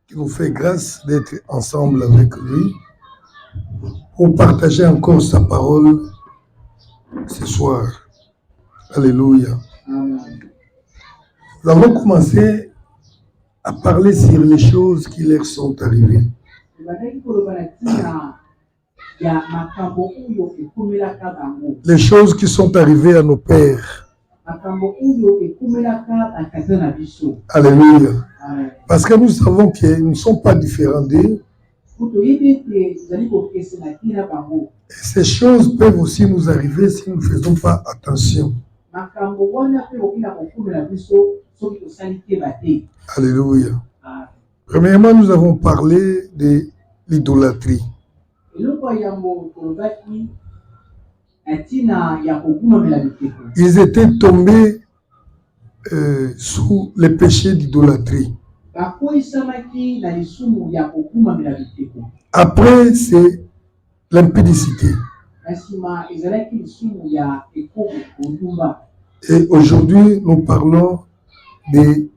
qui nous fait grâce d'être ensemble avec lui pour partager encore sa parole ce soir. Alléluia. Nous avons commencé à parler sur les choses qui leur sont arrivées. Les choses qui sont arrivées à nos pères. Alléluia. Parce que nous savons qu'ils ne sont pas différents d'eux. Et ces choses peuvent aussi nous arriver si nous ne faisons pas attention. Alléluia. Premièrement, nous avons parlé de l'idolâtrie. Ils étaient tombés sous les péchés d'idolâtrie. Après, c'est l'impudicité. Et aujourd'hui, nous parlons de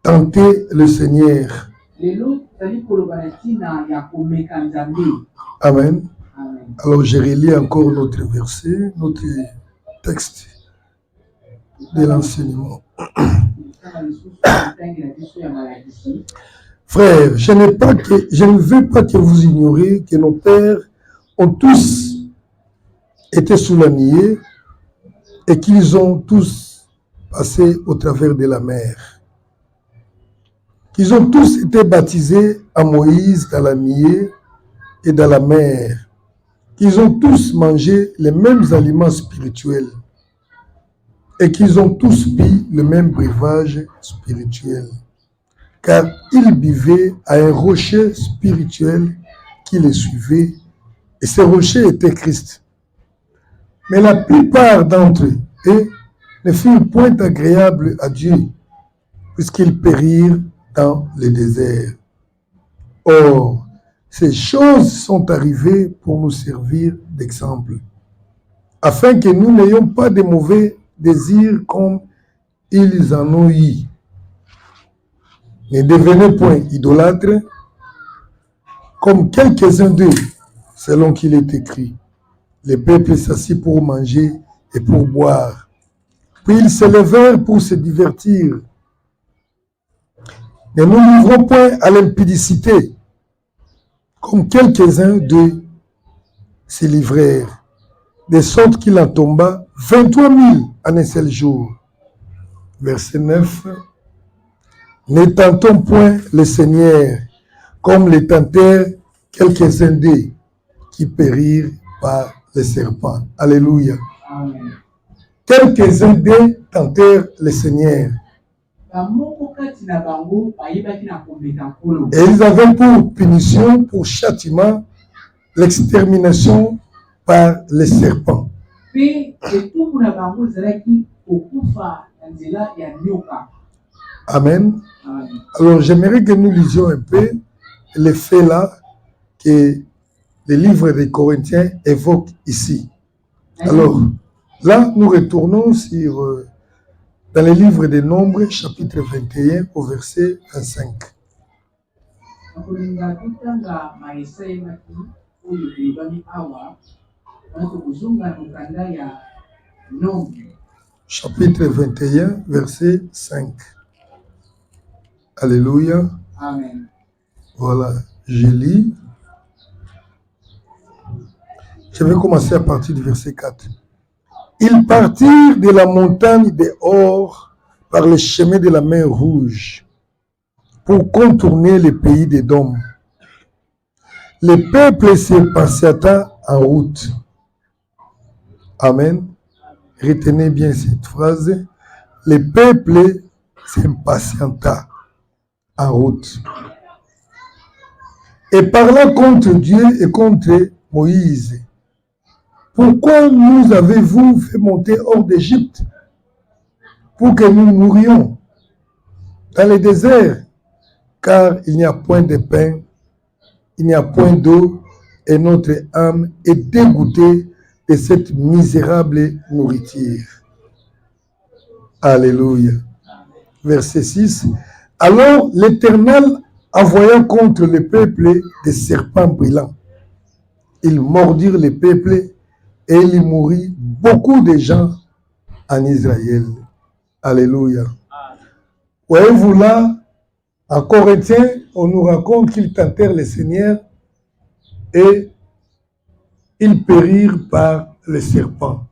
tenter le Seigneur. Amen. Alors, je relis encore notre verset, notre texte de l'enseignement. Frères, je ne veux pas que vous ignoriez que nos pères ont tous été sous la nuée et qu'ils ont tous passé au travers de la mer. Qu'ils ont tous été baptisés à Moïse dans la nuée et dans la mer. Qu'ils ont tous mangé les mêmes aliments spirituels et qu'ils ont tous bu le même breuvage spirituel. Car ils buvaient à un rocher spirituel qui les suivait, et ce rocher était Christ. Mais la plupart d'entre eux ne furent point agréables à Dieu, puisqu'ils périrent dans le désert. Or, ces choses sont arrivées pour nous servir d'exemple, afin que nous n'ayons pas de mauvais désirs comme ils en ont eu. Ne devenez point idolâtres, comme quelques-uns d'eux, selon qu'il est écrit. Les peuples s'assit pour manger et pour boire. Puis ils se levèrent pour se divertir. Ne nous livrons point à l'impudicité, comme quelques-uns d'eux se livrèrent, de sorte qu'il en tomba 23 000 en un seul jour. Verset 9. Ne tentons point le Seigneur, comme les tentèrent quelques-uns d'eux qui périrent par les serpents. Alléluia. Amen. Quelques-uns d'eux tentèrent le Seigneur. Et ils avaient pour punition, pour châtiment, l'extermination par les serpents. Amen. Alors j'aimerais que nous lisions un peu les faits là que le livre des Corinthiens évoque ici. Alors là, nous retournons sur dans le livre des Nombres, chapitre 21, au verset 25. Chapitre 21, verset 5. Alléluia. Amen. Voilà, je lis. Je vais commencer à partir du verset 4. Ils partirent de la montagne de Hor par le chemin de la mer Rouge pour contourner le pays d'Édom. Le peuple se patienta en route. Amen. Retenez bien cette phrase. Le peuple s'impatienta en route. Et parlant contre Dieu et contre Moïse. Pourquoi nous avez-vous fait monter hors d'Égypte pour que nous mourions dans le désert? Car il n'y a point de pain, il n'y a point d'eau, et notre âme est dégoûtée de cette misérable nourriture. Alléluia. Verset 6. Alors l'Éternel envoya contre le peuple des serpents brillants. Ils mordirent le peuple et il mourit beaucoup de gens en Israël. Alléluia. Voyez-vous là, en Corinthiens, on nous raconte qu'ils tentèrent le Seigneur et ils périrent par les serpents.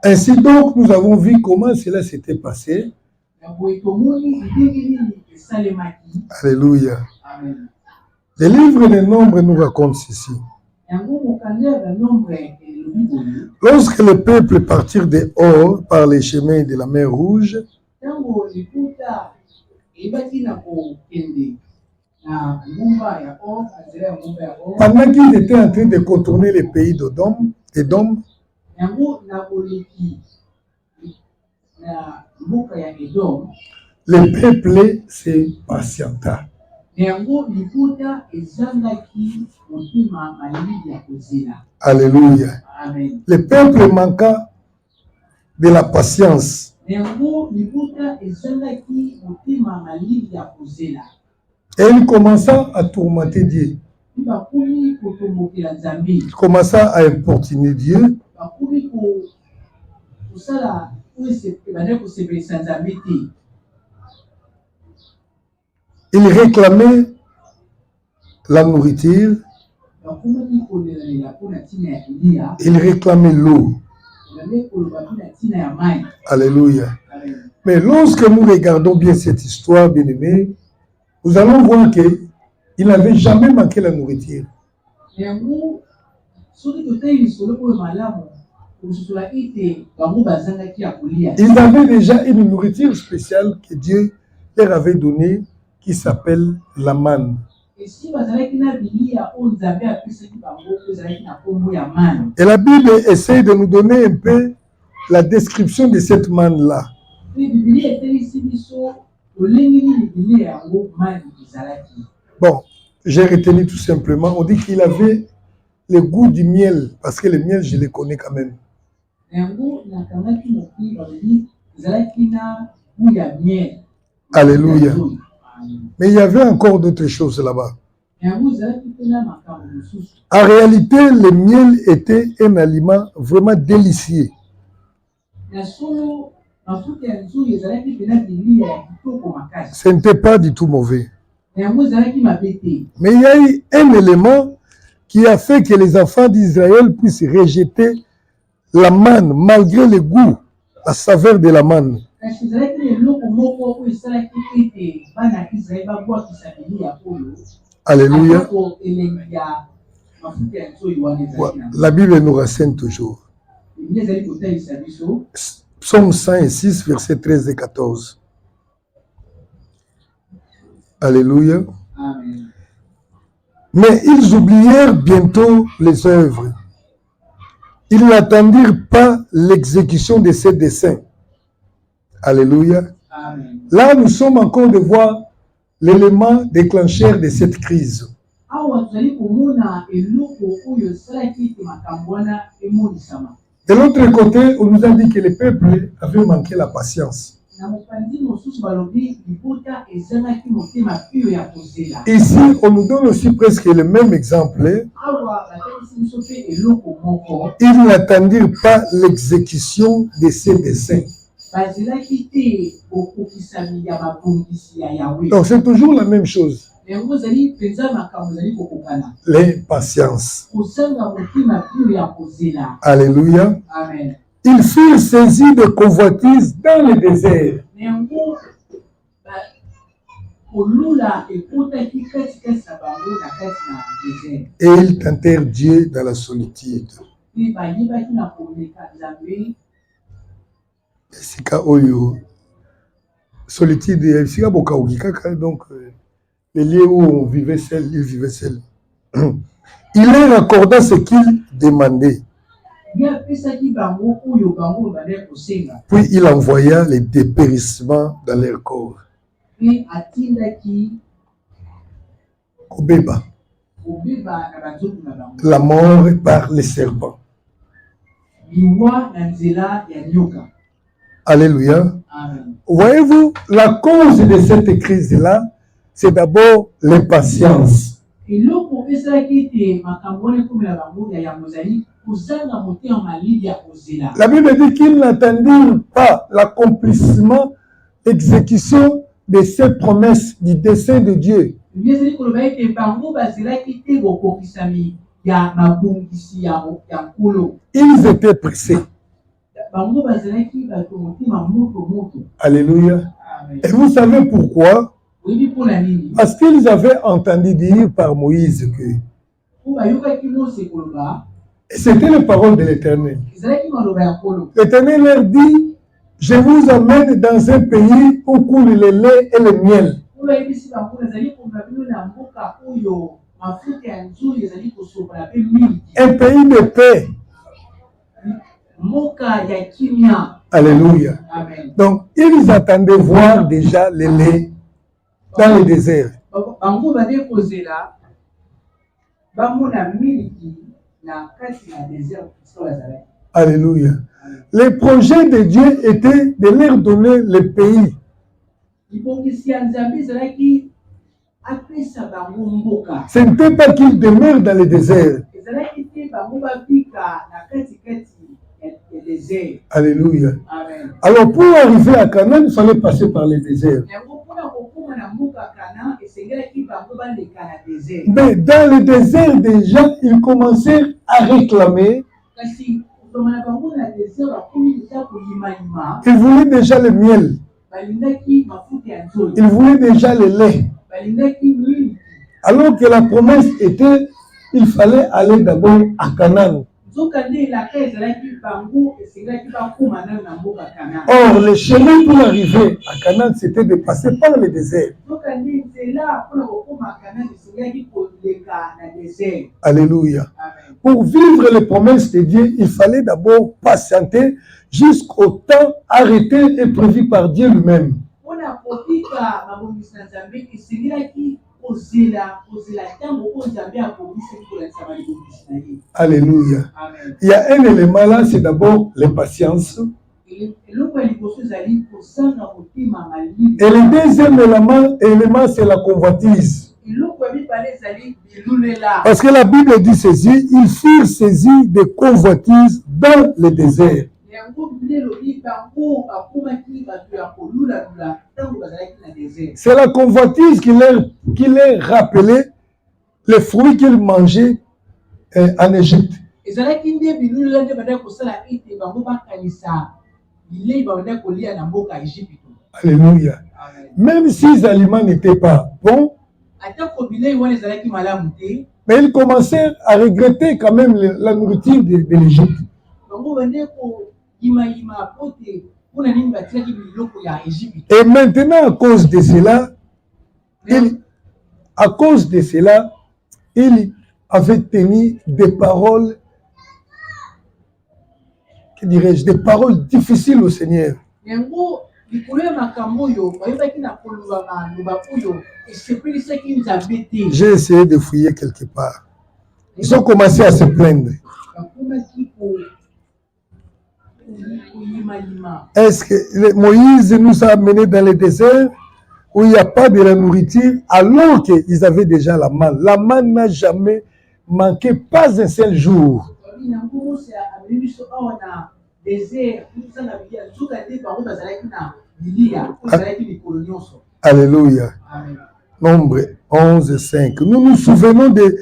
Ainsi donc, nous avons vu comment cela s'était passé. Alléluia. Le livre des Nombres nous raconte ceci. Lorsque le peuple partit de Or par les chemins de la mer Rouge, pendant qu'ils étaient en train de contourner les pays d'Édom, le peuple se patienta. Alléluia. Le peuple manqua de la patience. Et il commença à tourmenter Dieu. Il commença à importuner Dieu. Il réclamait la nourriture. Il réclamait l'eau. Alléluia. Mais lorsque nous regardons bien cette histoire, bien-aimés, nous allons voir qu'il n'avait jamais manqué la nourriture. Ils avaient déjà une nourriture spéciale que Dieu leur avait donnée, qui s'appelle la manne. Et la Bible essaie de nous donner un peu la description de cette manne-là. Bon, j'ai retenu tout simplement, on dit qu'il avait le goût du miel, parce que le miel, je le connais quand même. Alléluia. Mais il y avait encore d'autres choses là-bas. En réalité, le miel était un aliment vraiment délicieux. Ce n'était pas du tout mauvais. Mais il y a eu un élément qui a fait que les enfants d'Israël puissent rejeter la manne malgré le goût, la saveur de la manne. Alléluia. La Bible nous renseigne toujours. Psaume 106, versets 13 et 14. Alléluia. Amen. Mais ils oublièrent bientôt les œuvres. Ils n'attendirent pas l'exécution de ces desseins. Alléluia. Amen. Là, nous sommes encore de voir l'élément déclencheur de cette crise. De l'autre côté, on nous a dit que le peuple avait manqué la patience. Ici, on nous donne aussi presque le même exemple. Ils n'attendirent pas l'exécution de ces desseins. Donc, c'est toujours la même chose. L'impatience. Alléluia. Amen. Ils furent saisis de convoitise dans le désert. Et ils tentèrent Dieu dans la solitude. Sika oyo solitude, sika bokaoki kaka, donc les lieux où on vivait seul, ils vivaient seuls. Il leur accorda ce qu'ils demandaient. Puis il envoya les dépérissements dans leur corps. Kobeba. la mort par les serpents. Alléluia. Voyez-vous, la cause de cette crise-là, c'est d'abord l'impatience. La Bible dit qu'ils n'attendirent pas l'accomplissement, l'exécution de ces promesses du dessein de Dieu. Ils étaient pressés. Alléluia. Et vous savez pourquoi? Parce qu'ils avaient entendu dire par Moïse que c'était les paroles de l'Éternel. L'Éternel leur dit, je vous amène dans un pays où coule le lait et le miel. Un pays de paix. Alléluia. Amen. Donc, ils attendaient voir déjà le lait dans le désert. Alléluia. Le projet de Dieu était de leur donner le pays. Ce n'était pas qu'ils demeurent dans le désert. Alléluia. Amen. Alors pour arriver à Canaan, il fallait passer par le désert. Mais dans le désert, déjà, ils commençaient à réclamer. Ils voulaient déjà le miel. Ils voulaient déjà le lait. Alors que la promesse était, il fallait aller d'abord à Canaan. Or, le chemin pour arriver à Canaan, c'était de passer par le désert. Alléluia. Amen. Pour vivre les promesses de Dieu, il fallait d'abord patienter jusqu'au temps arrêté et prévu par Dieu lui-même. Alléluia. Amen. Il y a un élément là, c'est d'abord l'impatience. Et le deuxième élément, c'est la convoitise. Parce que la Bible dit ceci, ils furent saisis de convoitise dans le désert. C'est la convoitise qui leur rappelait les fruits qu'ils mangeaient en Égypte. Alléluia. Même si les aliments n'étaient pas bons, mais ils commençaient à regretter quand même la nourriture de l'Égypte. Et maintenant, à cause de cela, il avait tenu des paroles, que dirais-je, des paroles difficiles au Seigneur. J'ai essayé de fouiller quelque part. Ils ont commencé à se plaindre. Est-ce que Moïse nous a amenés dans le désert où il n'y a pas de la nourriture alors qu'ils avaient déjà la manne? La manne n'a jamais manqué, pas un seul jour. Alléluia. Nombre 11, 5. Nous nous souvenons des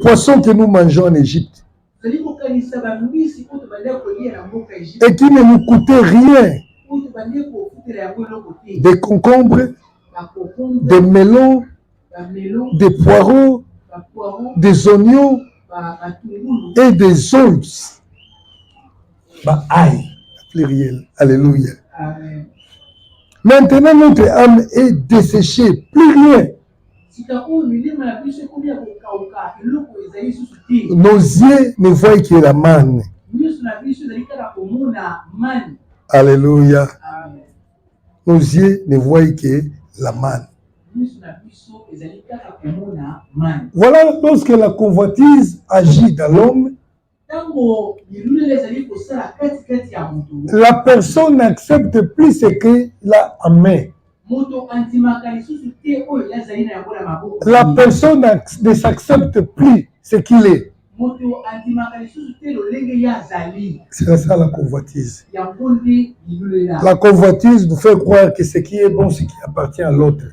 poissons que nous mangeons en Égypte. Et qui ne nous coûtaient rien. Des concombres, des melons, des poireaux, des oignons et des oeufs. Aïe, pluriel. Alléluia. Amen. Maintenant, notre âme est desséchée, plus rien. Nos yeux ne voient que la manne. Alléluia. Amen. Nos yeux ne voient que la manne. Voilà lorsque la convoitise agit dans l'homme. La personne n'accepte plus ce qu'il a en main. La personne ne s'accepte plus ce qu'il est. C'est ça la convoitise. La convoitise nous fait croire que ce qui est bon, ce qui appartient à l'autre.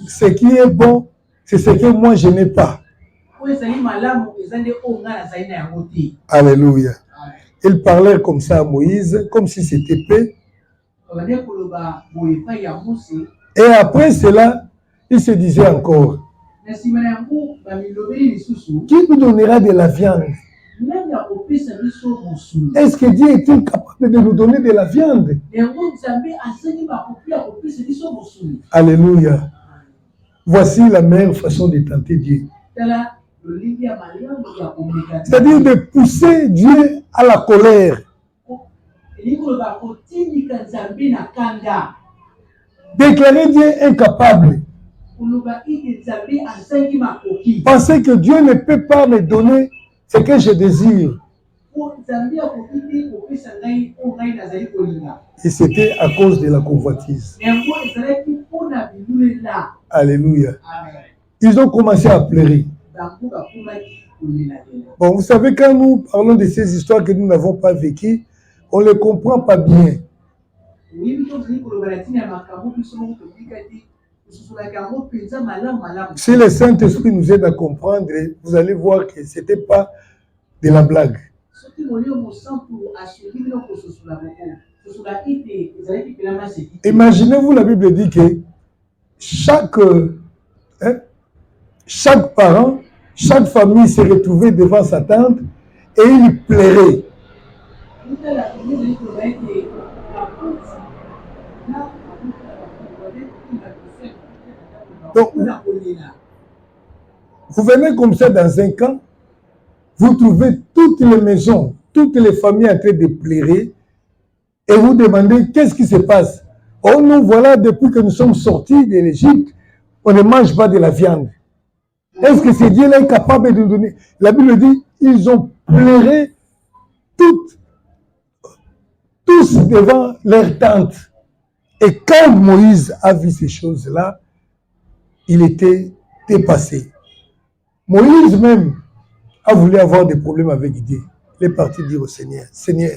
Ce qui est bon, c'est ce que moi je n'ai pas. Alléluia. Il parlait comme ça à Moïse, comme si c'était paix. Et après cela, il se disait encore, qui nous donnera de la viande? Est-ce que Dieu est-il capable de nous donner de la viande? Alléluia. Voici la meilleure façon de tenter Dieu. C'est-à-dire de pousser Dieu à la colère. Déclarer Dieu incapable. Penser que Dieu ne peut pas me donner ce que je désire. Et c'était à cause de la convoitise. Alléluia. Ils ont commencé à pleurer. Bon, vous savez, quand nous parlons de ces histoires que nous n'avons pas vécues, on ne les comprend pas bien. Si le Saint-Esprit nous aide à comprendre, vous allez voir que ce n'était pas de la blague. Imaginez-vous, la Bible dit que chaque parent, chaque famille s'est retrouvée devant sa tente et il pleurait. Donc, vous venez comme ça dans un camp, vous trouvez toutes les maisons, toutes les familles en train de pleurer et vous demandez qu'est-ce qui se passe. Oh, nous voilà, depuis que nous sommes sortis de l'Égypte, on ne mange pas de la viande. Est-ce que ce Dieu-là est capable de nous donner? La Bible dit, ils ont pleuré tous devant leur tente. Et quand Moïse a vu ces choses-là, il était dépassé. Moïse même a voulu avoir des problèmes avec Dieu. Il est parti dire au Seigneur, Seigneur,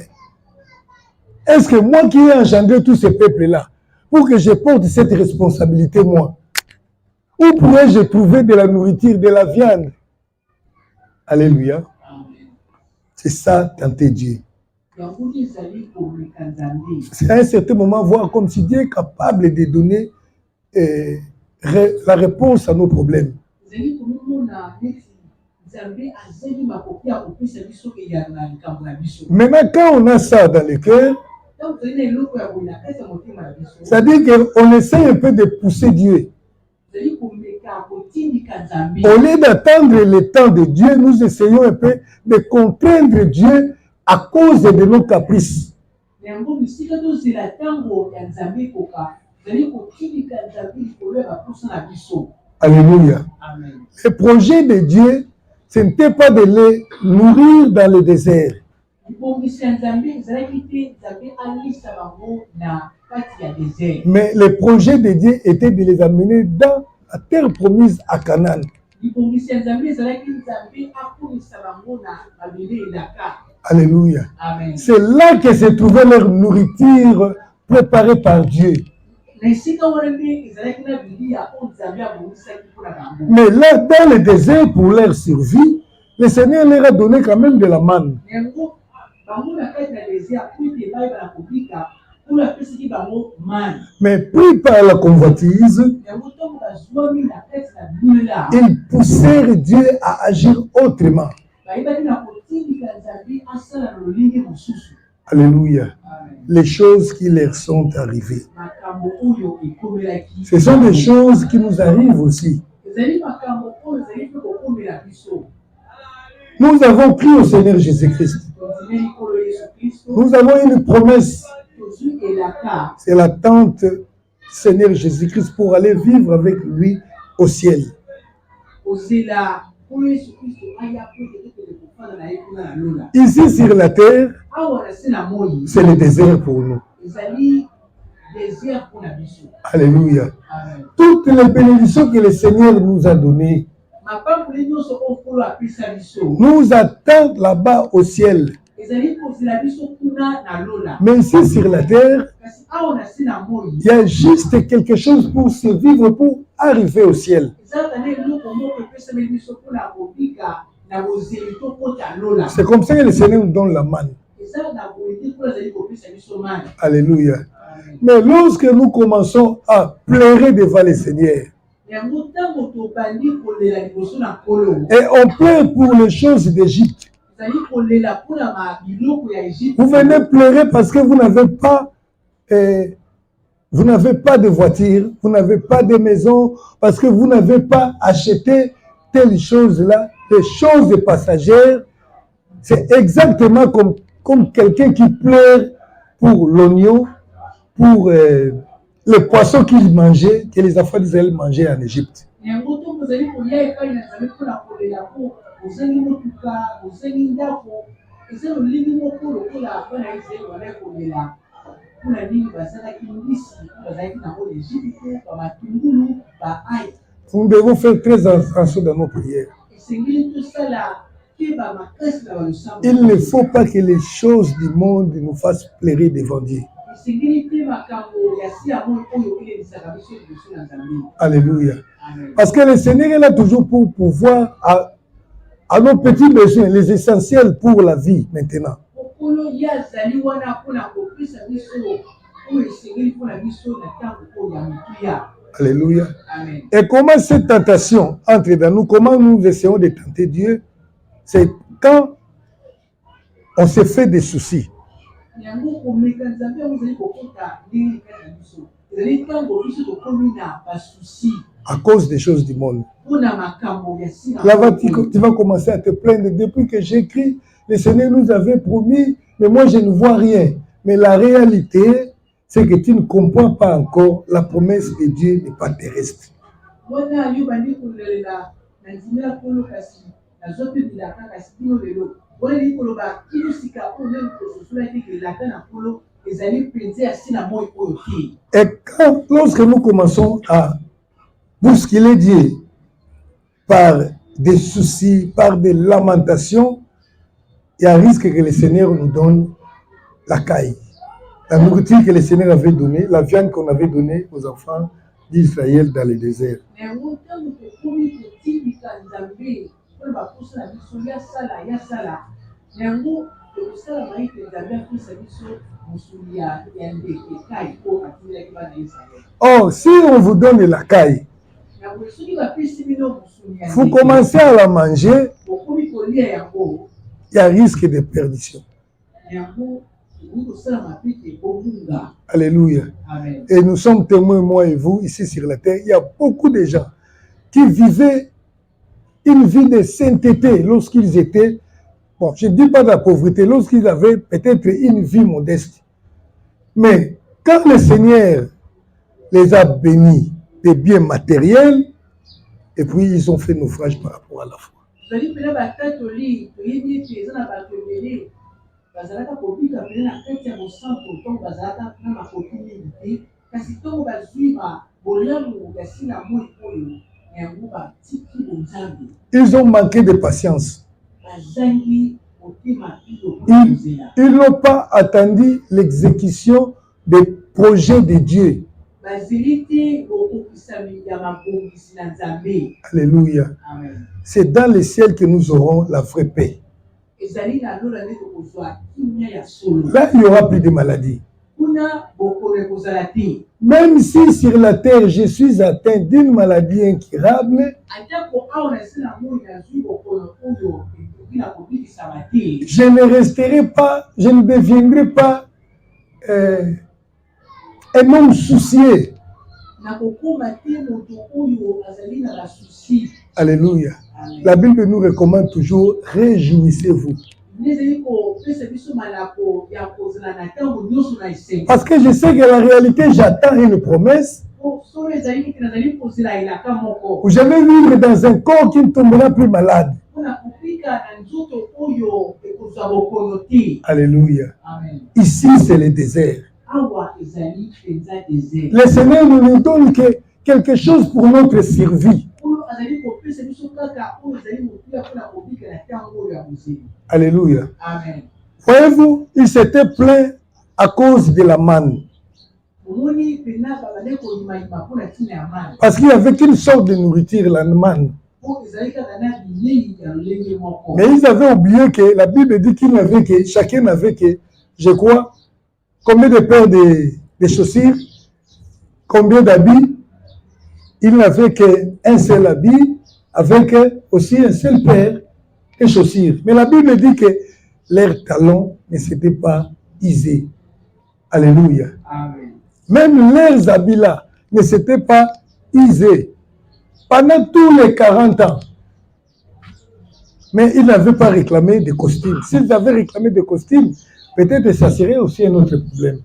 est-ce que moi qui ai engendré tous ces peuples-là, pour que je porte cette responsabilité, moi, où pourrais-je trouver de la nourriture, de la viande? Alléluia. C'est ça, tenter Dieu. C'est à un certain moment voir comme si Dieu est capable de donner la réponse à nos problèmes. Maintenant, quand on a ça dans le cœur, c'est-à-dire qu'on essaie un peu de pousser Dieu. Au lieu d'attendre le temps de Dieu, nous essayons un peu de contraindre Dieu à cause de nos caprices. Alléluia. Le projet de Dieu, ce n'était pas de les nourrir dans le désert. Mais le projet de Dieu était de les amener dans la terre promise à Canaan. Alléluia. C'est là que se trouvait leur nourriture préparée par Dieu. Mais là, dans le désert, pour leur survie, le Seigneur leur a donné quand même de la manne. Mais pris par la convoitise, ils poussèrent Dieu à agir autrement. Alléluia. Les choses qui leur sont arrivées. Ce sont des choses qui nous arrivent aussi. Nous avons cru au Seigneur Jésus-Christ. Nous avons une promesse. C'est l'attente Seigneur Jésus-Christ pour aller vivre avec lui au ciel. Ici sur la terre, c'est le désert pour nous. Alléluia. Toutes les bénédictions que le Seigneur nous a données nous attendent là-bas au ciel. Mais ici sur la terre, il y a juste quelque chose pour se vivre, pour arriver au ciel. C'est comme ça que le Seigneur nous donne la manne. Alléluia. Mais lorsque nous commençons à pleurer devant le Seigneur, et on pleure pour les choses d'Égypte, vous venez pleurer parce que vous n'avez pas de voiture, vous n'avez pas de maison, parce que vous n'avez pas acheté telles choses-là, des choses passagères. C'est exactement comme quelqu'un qui pleure pour l'oignon, pour le poisson qu'il mangeait, que les enfants d'Israël mangeaient en Égypte. Nous devons faire très attention dans nos prières. Il ne faut pas que les choses du monde nous fassent pleurer devant Dieu. Alléluia. Parce que le Seigneur est là toujours pour pouvoir à nos petits besoins, les essentiels pour la vie maintenant. Alléluia. Et comment cette tentation entre dans nous, comment nous essayons de tenter Dieu, c'est quand on se fait des soucis. À cause des choses du monde. Là, tu vas commencer à te plaindre. Depuis que j'écris, le Seigneur nous avait promis, mais moi je ne vois rien. Mais la réalité, c'est que tu ne comprends pas encore la promesse de Dieu n'est pas terrestre. Et lorsque nous commençons à bousculer Dieu par des soucis, par des lamentations, il y a un risque que le Seigneur nous donne la caille. La nourriture que le Seigneur avait donnée, la viande qu'on avait donnée aux enfants d'Israël dans le désert. Oh, si on vous donne la caille, vous commencez à la manger, il y a risque de perdition. Alléluia. Amen. Et nous sommes témoins, moi et vous, ici sur la terre. Il y a beaucoup de gens qui vivaient une vie de sainteté lorsqu'ils étaient, bon, je ne dis pas de la pauvreté, lorsqu'ils avaient peut-être une vie modeste. Mais quand le Seigneur les a bénis de biens matériels, et puis ils ont fait naufrage par rapport à la foi. Ils ont manqué de patience. Ils n'ont pas attendu l'exécution des projets de Dieu. Alléluia. C'est dans le ciel que nous aurons la vraie paix. Là, il n'y aura plus de maladies. Même si sur la terre, je suis atteint d'une maladie incurable, je ne resterai pas, je ne deviendrai pas un homme soucié. Alléluia. La Bible nous recommande toujours, réjouissez-vous. Parce que je sais que la réalité, j'attends une promesse. Où je vais vivre dans un corps qui ne tombera plus malade. Alléluia. Amen. Ici, c'est le désert. Le Seigneur nous donne quelque chose pour notre survie. Alléluia. Amen. Voyez-vous, il s'était plaint à cause de la manne. Parce qu'il n'y avait qu'une sorte de nourriture, la manne. Mais ils avaient oublié que la Bible dit qu'il n'avait que, chacun n'avait que, je crois, combien de paires de chaussures, combien d'habits. Il n'avait qu'un seul habit, avec aussi un seul paire de chaussures. Mais la Bible dit que leurs talons ne s'étaient pas usés. Alléluia. Amen. Même leurs habits là ne s'étaient pas usés. Pendant tous les 40 ans. Mais ils n'avaient pas réclamé de costumes. S'ils avaient réclamé des costumes, peut-être ça serait aussi un autre problème.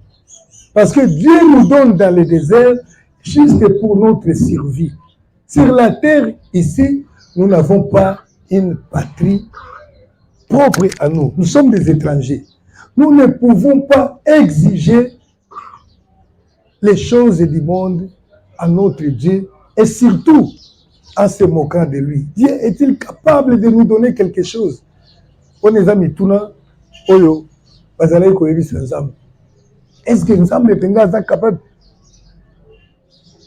Parce que Dieu nous donne dans le désert juste pour notre survie. Sur la terre, ici, nous n'avons pas une patrie propre à nous. Nous sommes des étrangers. Nous ne pouvons pas exiger les choses du monde à notre Dieu et surtout en se moquant de lui. Dieu est-il capable de nous donner quelque chose? On est amis tuna oyo bazalaki koyebisa Nzambe. Est-ce que Nzambe penga aza capable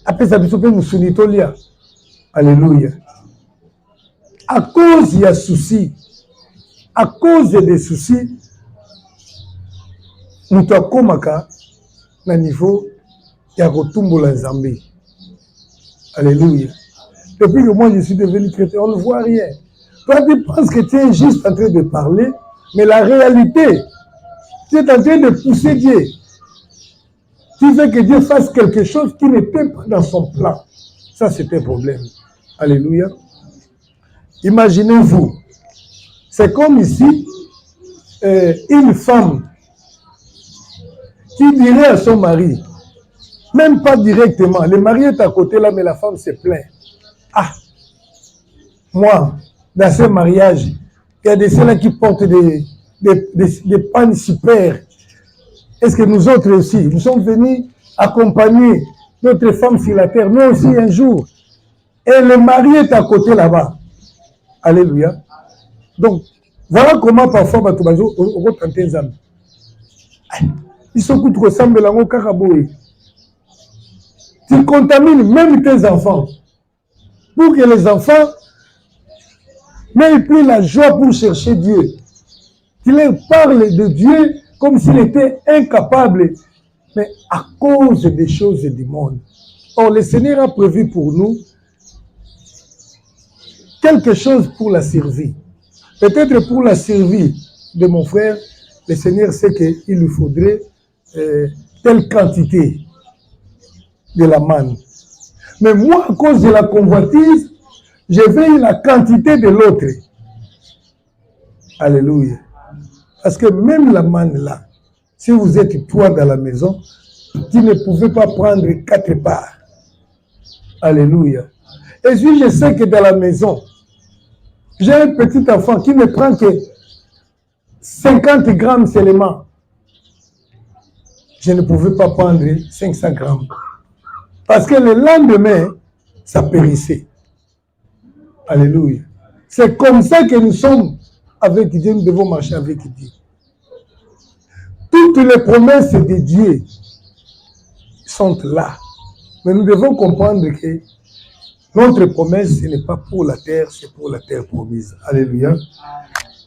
apesa biso pe musuni tolia? Alléluia. À cause il y a souci, à cause des soucis, nous akomaka na niveau ya kotumbola Nzambe. Alléluia. Depuis que moi je suis devenu chrétien, on ne voit rien. Toi tu penses que tu es juste en train de parler, mais la réalité, tu es en train de pousser Dieu. Tu veux que Dieu fasse quelque chose qui n'était pas dans son plan. Ça c'est un problème. Alléluia. Imaginez-vous, c'est comme ici, une femme qui dirait à son mari, même pas directement, le mari est à côté là, mais la femme se plaint. Ah, moi, dans ce mariage, il y a des ceux-là qui portent des pannes super. Est-ce que nous autres aussi, nous sommes venus accompagner notre femme sur la terre, nous aussi un jour. Et le mari est à côté là-bas. Alléluia. Donc, voilà comment parfois, on tente Nzambe. Ils sont tous ressemblent à un caraboué. Tu contamines même tes enfants. Pour que les enfants n'aient plus la joie pour chercher Dieu. Tu leur parles de Dieu comme s'il était incapable, mais à cause des choses du monde. Or, le Seigneur a prévu pour nous quelque chose pour la survie. Peut-être pour la survie de mon frère, le Seigneur sait qu'il lui faudrait telle quantité de la manne. Mais moi, à cause de la convoitise, je veux la quantité de l'autre. Alléluia. Parce que même la manne là, si vous êtes toi dans la maison, tu ne pouvez pas prendre 4 parts. Alléluia. Et puis je sais que dans la maison, j'ai un petit enfant qui ne prend que 50 grammes seulement. Je ne pouvais pas prendre 500 grammes. Parce que le lendemain, ça périssait. Alléluia. C'est comme ça que nous sommes avec Dieu, nous devons marcher avec Dieu. Toutes les promesses de Dieu sont là. Mais nous devons comprendre que notre promesse, ce n'est pas pour la terre, c'est pour la terre promise. Alléluia.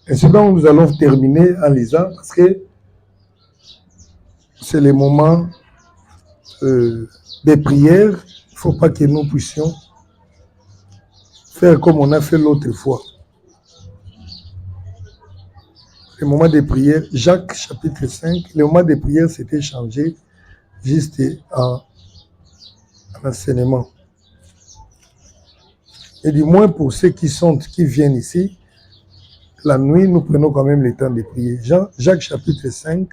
Et c'est donc nous allons terminer en lisant, parce que c'est le moment des prières. Il ne faut pas que nous puissions faire comme on a fait l'autre fois. Le moment des prières, Jacques chapitre 5, le moment des prières s'était changé juste en enseignement. Et du moins pour ceux qui viennent ici, la nuit, nous prenons quand même le temps de prier. Jacques chapitre 5,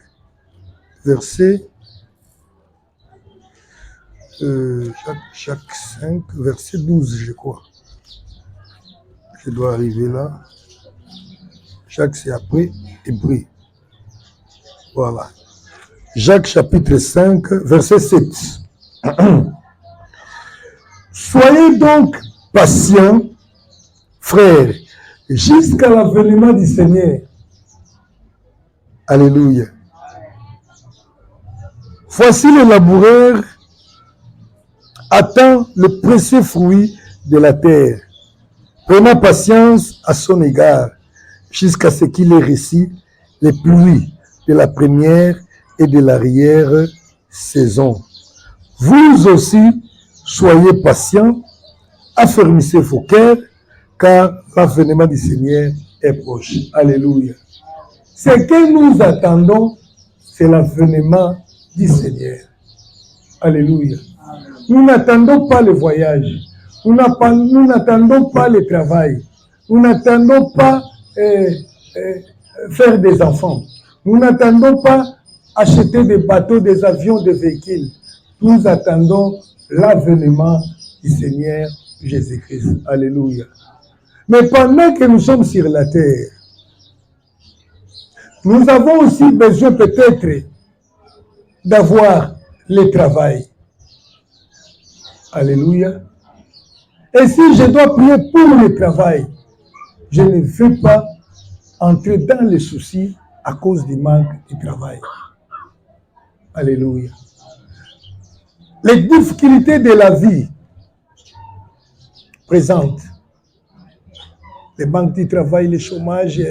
verset... Jacques 5, verset 12, je crois. Je dois arriver là. Jacques, c'est après Hébreu. Voilà. Jacques chapitre 5, verset 7. Soyez donc patients, frères, jusqu'à l'avènement du Seigneur. Alléluia. Voici le laboureur attend le précieux fruit de la terre, prenant patience à son égard, jusqu'à ce qu'il ait reçu les pluies de la première et de l'arrière-saison. Vous aussi, soyez patients, affermissez vos cœurs, car l'avènement du Seigneur est proche. Alléluia. Ce que nous attendons, c'est l'avènement du Seigneur. Alléluia. Nous n'attendons pas le voyage. Nous n'attendons pas le travail. Nous n'attendons pas faire des enfants. Nous n'attendons pas acheter des bateaux, des avions, des véhicules. Nous attendons l'avènement du Seigneur Jésus-Christ. Alléluia. Mais pendant que nous sommes sur la terre, nous avons aussi besoin peut-être d'avoir le travail. Alléluia. Et si je dois prier pour le travail, je ne veux pas entrer dans les soucis à cause du manque de travail. Alléluia. Les difficultés de la vie présentes, le manque de travail, le chômage,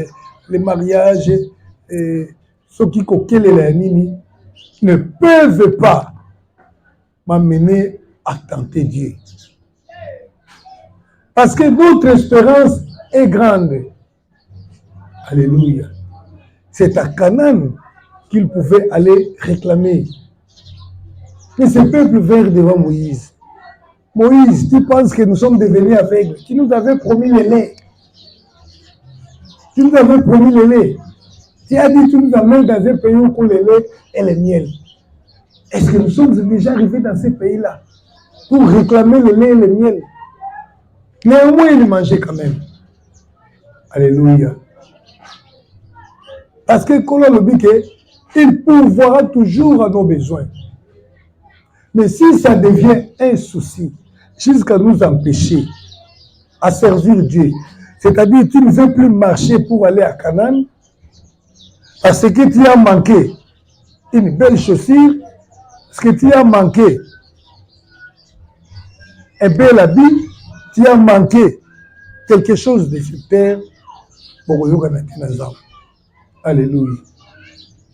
le mariage, ceux qui coquillent la nini, ne peuvent pas m'amener à tenter Dieu. Parce que notre espérance est grande. Alléluia. C'est à Canaan qu'il pouvait aller réclamer. Mais ce peuple vint devant Moïse. Moïse, tu penses que nous sommes devenus aveugles? Tu nous avais promis le lait. Tu nous avais promis le lait. Tu as dit, tu nous amènes dans un pays où on le lait et le miel. Est-ce que nous sommes déjà arrivés dans ce pays-là pour réclamer le lait et le miel? Néanmoins, il mangeait quand même. Alléluia. Parce que quand on dit qu'il pourvoira toujours à nos besoins. Mais si ça devient un souci, jusqu'à nous empêcher à servir Dieu, c'est-à-dire que tu ne veux plus marcher pour aller à Canaan, parce que tu as manqué une belle chaussure, parce que tu as manqué un bel habit, tu as manqué quelque chose de super. Alléluia.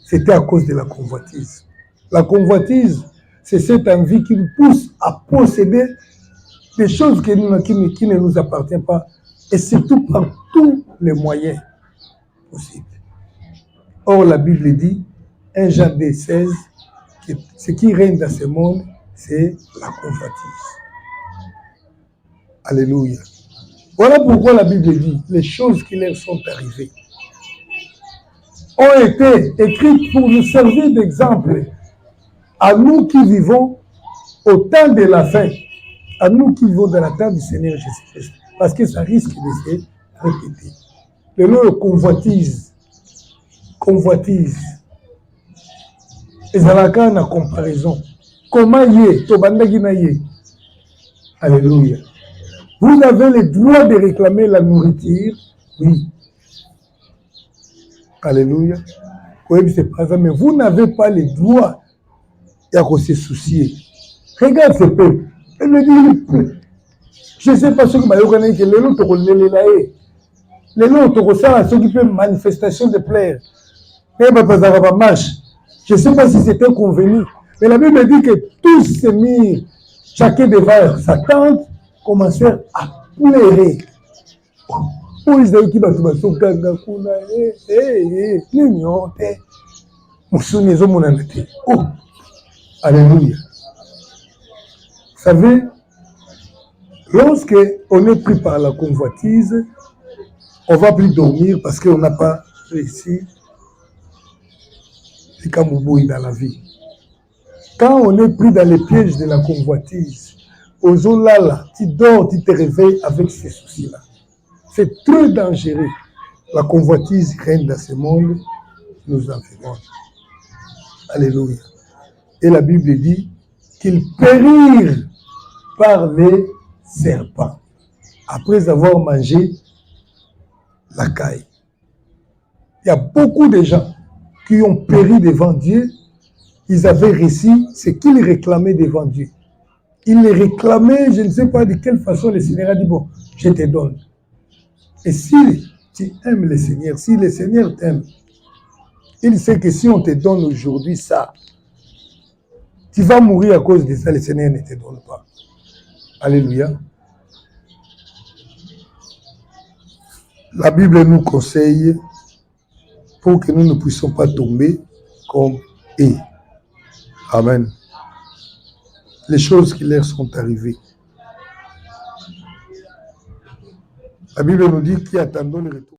C'était à cause de la convoitise. La convoitise, c'est cette envie qui nous pousse à posséder des choses qui ne nous appartiennent pas, et surtout par tous les moyens possibles. Or, la Bible dit, 1 Jean 2,16, que ce qui règne dans ce monde, c'est la convoitise. Alléluia. Voilà pourquoi la Bible dit, les choses qui leur sont arrivées ont été écrites pour nous servir d'exemple à nous qui vivons au temps de la fin, à nous qui vivons dans la temps du Seigneur Jésus-Christ, parce que ça risque de se répéter. Le nom convoitise, et ça n'a qu'à une comparaison. Comment y est, Tobandagi na y. Alléluia. Vous avez le droit de réclamer la nourriture, oui. Alléluia. Oui, c'est pas ça, mais vous n'avez pas le droit de se soucier. Regarde ce peuple. Elle me dit, je ne sais pas ce que je les lots pour les lots pour ça, ceux qui font manifestation de plaire. Je ne sais pas si c'était convenu. Mais la Bible dit que tous se mirent, chacun devant sa tente, commencèrent à pleurer. Alléluia. Vous savez, lorsque on est pris par la convoitise, on ne va plus dormir parce qu'on n'a pas réussi les Kamouboui dans la vie. Quand on est pris dans les pièges de la convoitise, aux là, tu dors, tu te réveilles avec ces soucis-là. C'est très dangereux. La convoitise règne dans ce monde qui nous environne. Alléluia. Et la Bible dit qu'ils périrent par les serpents après avoir mangé la caille. Il y a beaucoup de gens qui ont péri devant Dieu. Ils avaient réussi ce qu'ils réclamaient devant Dieu. Ils les réclamaient, je ne sais pas de quelle façon le Seigneur a dit, bon, je te donne. Et si tu aimes le Seigneur, si le Seigneur t'aime, il sait que si on te donne aujourd'hui ça, tu vas mourir à cause de ça, le Seigneur ne te donne pas. Alléluia. La Bible nous conseille pour que nous ne puissions pas tomber comme eux. Amen. Les choses qui leur sont arrivées. La Bible nous dit qui attendons le retour.